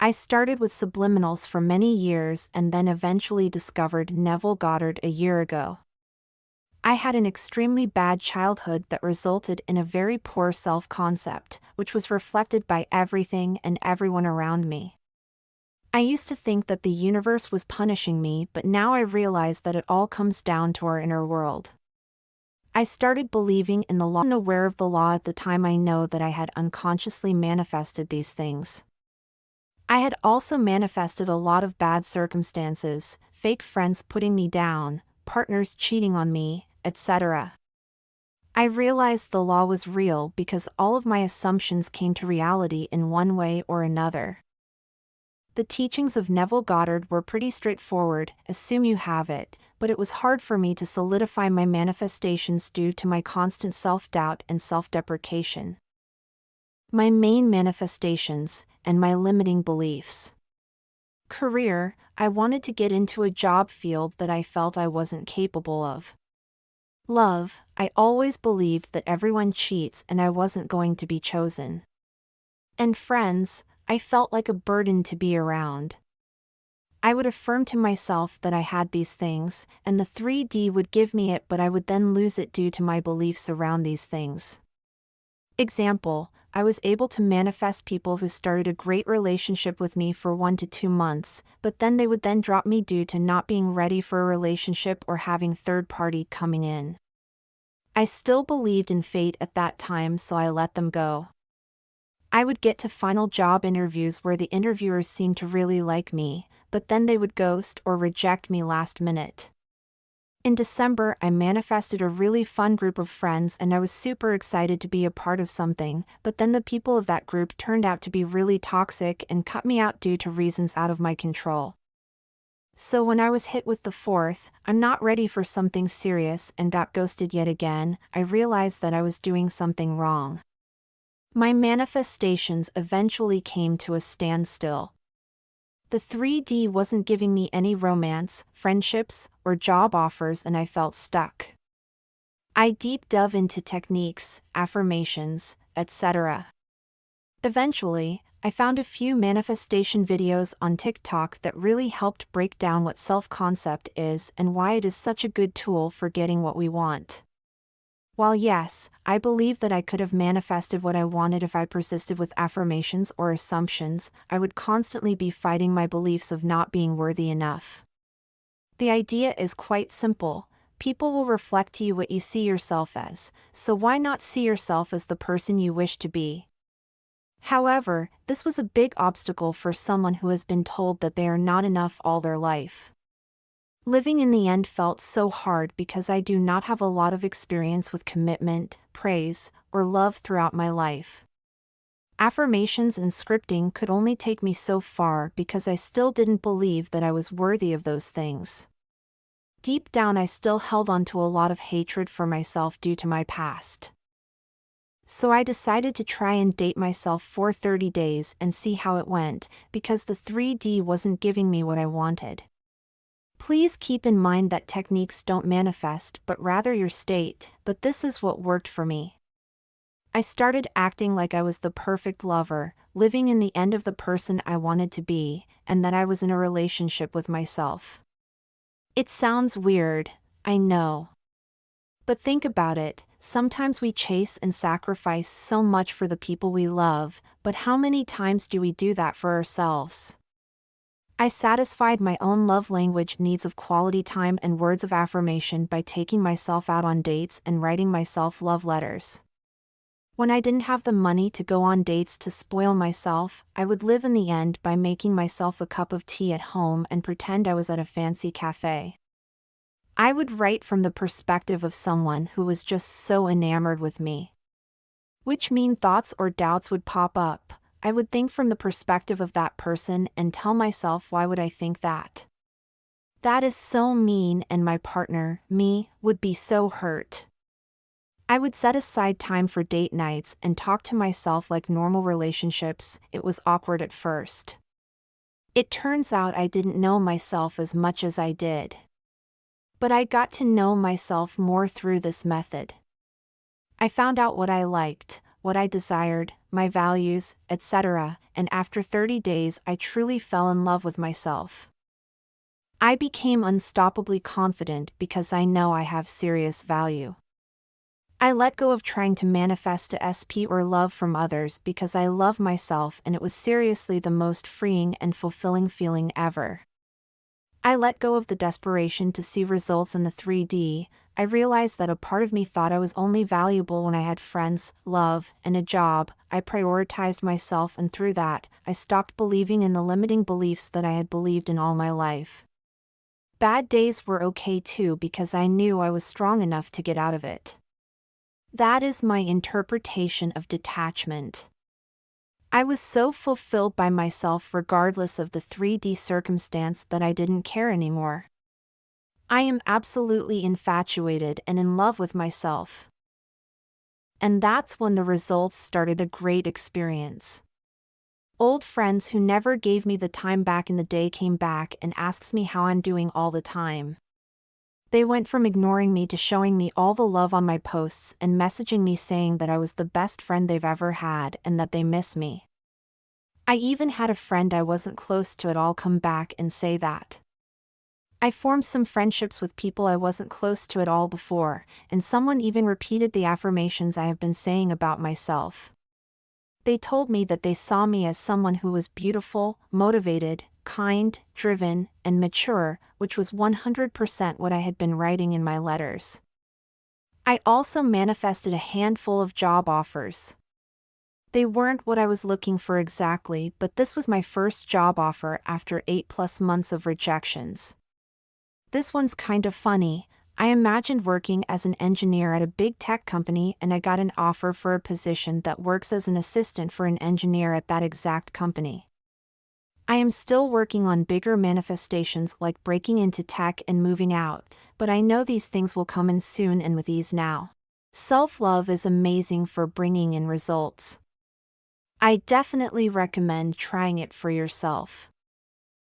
I started with subliminals for many years and then eventually discovered Neville Goddard a year ago. I had an extremely bad childhood that resulted in a very poor self-concept, which was reflected by everything and everyone around me. I used to think that the universe was punishing me, but now I realize that it all comes down to our inner world. I started believing in the law, unaware of the law at the time. I know that I had unconsciously manifested these things. I had also manifested a lot of bad circumstances, fake friends putting me down, partners cheating on me, etc. I realized the law was real because all of my assumptions came to reality in one way or another. The teachings of Neville Goddard were pretty straightforward: assume you have it, but it was hard for me to solidify my manifestations due to my constant self-doubt and self-deprecation. My main manifestations, and my limiting beliefs. Career: I wanted to get into a job field that I felt I wasn't capable of. Love: I always believed that everyone cheats and I wasn't going to be chosen. And friends: I felt like a burden to be around. I would affirm to myself that I had these things, and the 3D would give me it, but I would then lose it due to my beliefs around these things. Example: I was able to manifest people who started a great relationship with me for 1 to 2 months, but then they would then drop me due to not being ready for a relationship or having third party coming in. I still believed in fate at that time, so I let them go. I would get to final job interviews where the interviewers seemed to really like me, but then they would ghost or reject me last minute. In December, I manifested a really fun group of friends and I was super excited to be a part of something, but then the people of that group turned out to be really toxic and cut me out due to reasons out of my control. So when I was hit with the fourth, I'm not ready for something serious, and got ghosted yet again, I realized that I was doing something wrong. My manifestations eventually came to a standstill. The 3D wasn't giving me any romance, friendships, or job offers, and I felt stuck. I deep dove into techniques, affirmations, etc. Eventually, I found a few manifestation videos on TikTok that really helped break down what self-concept is and why it is such a good tool for getting what we want. While yes, I believe that I could have manifested what I wanted if I persisted with affirmations or assumptions, I would constantly be fighting my beliefs of not being worthy enough. The idea is quite simple: people will reflect to you what you see yourself as, so why not see yourself as the person you wish to be? However, this was a big obstacle for someone who has been told that they are not enough all their life. Living in the end felt so hard because I do not have a lot of experience with commitment, praise, or love throughout my life. Affirmations and scripting could only take me so far because I still didn't believe that I was worthy of those things. Deep down, I still held on to a lot of hatred for myself due to my past. So I decided to try and date myself for 30 days and see how it went, because the 3D wasn't giving me what I wanted. Please keep in mind that techniques don't manifest but rather your state, but this is what worked for me. I started acting like I was the perfect lover, living in the end of the person I wanted to be, and that I was in a relationship with myself. It sounds weird, I know. But think about it, sometimes we chase and sacrifice so much for the people we love, but how many times do we do that for ourselves? I satisfied my own love language needs of quality time and words of affirmation by taking myself out on dates and writing myself love letters. When I didn't have the money to go on dates to spoil myself, I would live in the end by making myself a cup of tea at home and pretend I was at a fancy cafe. I would write from the perspective of someone who was just so enamored with me. Which mean thoughts or doubts would pop up, I would think from the perspective of that person and tell myself, why would I think that? That is so mean, and my partner, me, would be so hurt. I would set aside time for date nights and talk to myself like normal relationships. It was awkward at first. It turns out I didn't know myself as much as I did. But I got to know myself more through this method. I found out what I liked, what I desired, my values, etc., and after 30 days I truly fell in love with myself. I became unstoppably confident because I know I have serious value. I let go of trying to manifest a SP or love from others because I love myself, and it was seriously the most freeing and fulfilling feeling ever. I let go of the desperation to see results in the 3D. I realized that a part of me thought I was only valuable when I had friends, love, and a job. I prioritized myself, and through that, I stopped believing in the limiting beliefs that I had believed in all my life. Bad days were okay too because I knew I was strong enough to get out of it. That is my interpretation of detachment. I was so fulfilled by myself regardless of the 3D circumstance that I didn't care anymore. I am absolutely infatuated and in love with myself. And that's when the results started a great experience. Old friends who never gave me the time back in the day came back and asked me how I'm doing all the time. They went from ignoring me to showing me all the love on my posts and messaging me saying that I was the best friend they've ever had and that they miss me. I even had a friend I wasn't close to at all come back and say that. I formed some friendships with people I wasn't close to at all before, and someone even repeated the affirmations I have been saying about myself. They told me that they saw me as someone who was beautiful, motivated, kind, driven, and mature, which was 100% what I had been writing in my letters. I also manifested a handful of job offers. They weren't what I was looking for exactly, but this was my first job offer after 8+ months of rejections. This one's kind of funny. I imagined working as an engineer at a big tech company, and I got an offer for a position that works as an assistant for an engineer at that exact company. I am still working on bigger manifestations like breaking into tech and moving out, but I know these things will come in soon and with ease now. Self-love is amazing for bringing in results. I definitely recommend trying it for yourself.